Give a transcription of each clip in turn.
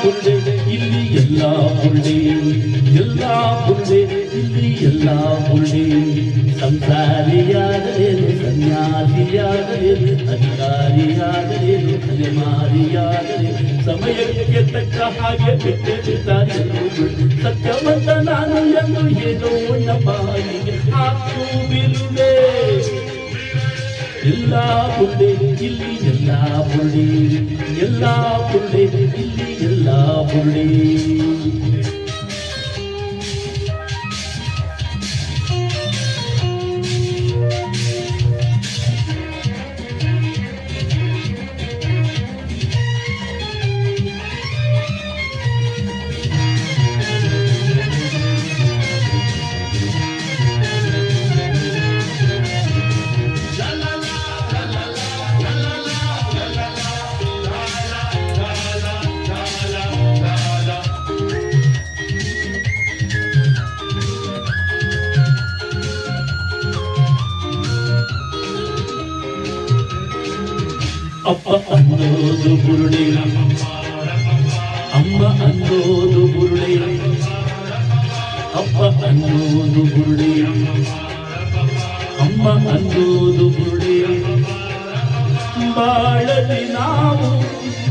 ಪುಳ್ಳೆ ಇಲ್ಲಿ ಎಲ್ಲ ಪುಳ್ಳೆ, ಎಲ್ಲ ಪುಳ್ಳೆ ಇಲ್ಲಿ ಎಲ್ಲ ಪುಳ್ಳೆ. ಸಂಸಾರಿಯಾದರೇನು ಸನ್ಯಾಸಿಯಾದರೇನು ಅಧಿಕಾರಿಯಾದರೇನು ಅಲೆಮಾರಿಯಾದರೇನು ಸಮಯಕ್ಕೆ ತಕ್ಕ ಹಾಗೆ ಬಿಟ್ಟೆ ಬಿಟ್ಟಾರೆ. ಸತ್ಯವಂತ ನಾನು ಎಂದು ಏನೋ ಬಾಯಿಗೆ ಹಾಕು ಬಿರುವೆ. ಎಲ್ಲ ಪುಳ್ಳೆ ಇಲ್ಲಿ ಎಲ್ಲ ಪುಳ್ಳೆ, ಎಲ್ಲ ಪುಳ್ಳೆ ಇಲ್ಲಿ ಎಲ್ಲ ಪುಳ್ಳೆ. ಅಪ್ಪ ಅನ್ನೋದು ಬುರುಡೆ, ಅಮ್ಮ ಅನ್ನೋದು ಬುರುಡೆ. ಅಪ್ಪ ಅನ್ನೋದು ಬುರುಡೆ, ಅಮ್ಮ ಅನ್ನೋದು ಬುರುಡೆ. ಬಾಳಲಿ ನಾವು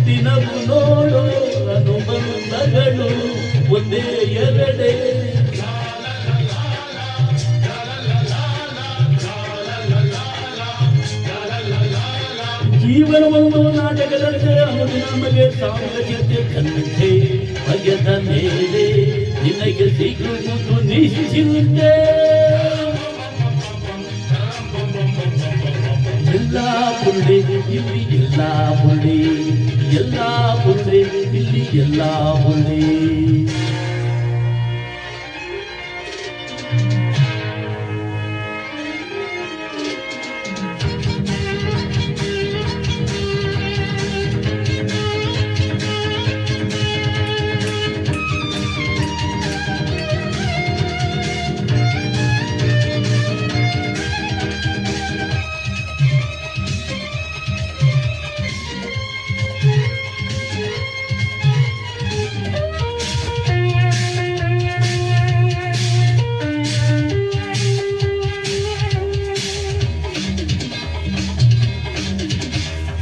ದಿನವು ನೋಡೋ ಅನುಬಂಧಗಳು ಒಂದೇ ಎರಡೇ. ಜೀವನವೊಂದು ನಾಟಕದಂತೆ ಅನುದಿನ ನಮಗೆ ಸಾವಿರ ಜೊತೆ ಕಂತೆ. ಭಯದ ಮೇಲೆ ನಿನಗೆ ಸಿಗುವುದು ನಿಶ್ಚಿಂತೆ. ಎಲ್ಲ ಪುಳ್ಳೆ ಇಲ್ಲಿ ಎಲ್ಲ ಪುಳ್ಳೆ, ಎಲ್ಲ ಪುಳ್ಳೆ ಇಲ್ಲಿ ಎಲ್ಲ ಪುಳ್ಳೆ.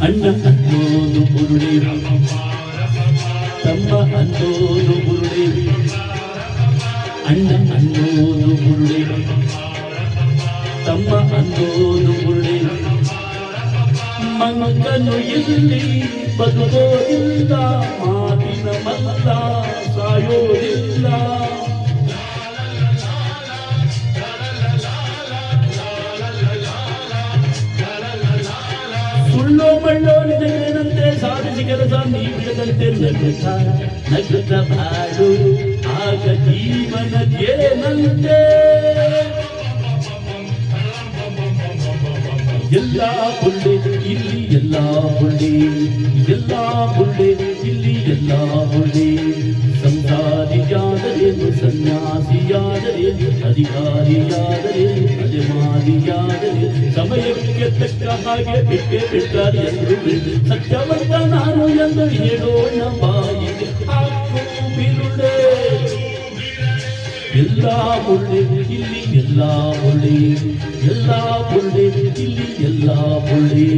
ಅಣ್ಣ ಅನ್ನೋದು ಬುರುಡೆ, ತಮ್ಮ ಅನ್ನೋದು ಬುರುಡೆ. ಅಣ್ಣ ಅನ್ನೋದು ಬುರುಡೆ, ತಮ್ಮ ಅನ್ನೋದು ಬುರುಡೆ. ಮಂಗನು ಇಲ್ಲಿ ಬದುಕೋದಿಲ್ಲ, ಮಾತಿನ ಮಲ್ಲ ಸಾಯೋದಿಲ್ಲ. ಸುಳ್ಳೋ ಮಳ್ಳೋ ನಿಜವೇನಂತೆ ಸಾಧಿಸಿ ಕೆಲಸ ನೀಡದಂತೆ ನಗುತ್ತ ನಗುತ್ತ ಬಾಳು ಆಗ ಜೀವನಕ್ಕೇನಂತೆ. ಎಲ್ಲ ಪುಳ್ಳೆ ಇಲ್ಲಿ ಎಲ್ಲ ಪುಳ್ಳೆ, ಎಲ್ಲ ಪುಳ್ಳೆ ಇಲ್ಲಿ ಎಲ್ಲ ಪುಳ್ಳೆ. ಸಂಸಾರಿಯಾದರೇನು ಸನ್ಯಾಸಿಯಾದರೇನು ಅಧಿಕಾರಿಯಾದರೇನು ಅಲೆಮಾರಿಯಾದರೇನು ಸಮಯಕ್ಕೆ ತಕ್ಕ ಹಾಗೆ ಬಿಟ್ಟೆ ಬಿಟ್ಟಾರೆ. ಸತ್ಯವಂತ ನಾನು ಎಂದು ಹೇಳೋಣ ಬಾಯಿಗೆ ಹಾಕು ಬಿರುಡೆ. ಎಲ್ಲ ಪುಳ್ಳೆ ಇಲ್ಲಿ ಎಲ್ಲ ಪುಳ್ಳೆ, ಎಲ್ಲ ಪುಳ್ಳೆ ಇಲ್ಲಿ ಎಲ್ಲ ಪುಳ್ಳೆ.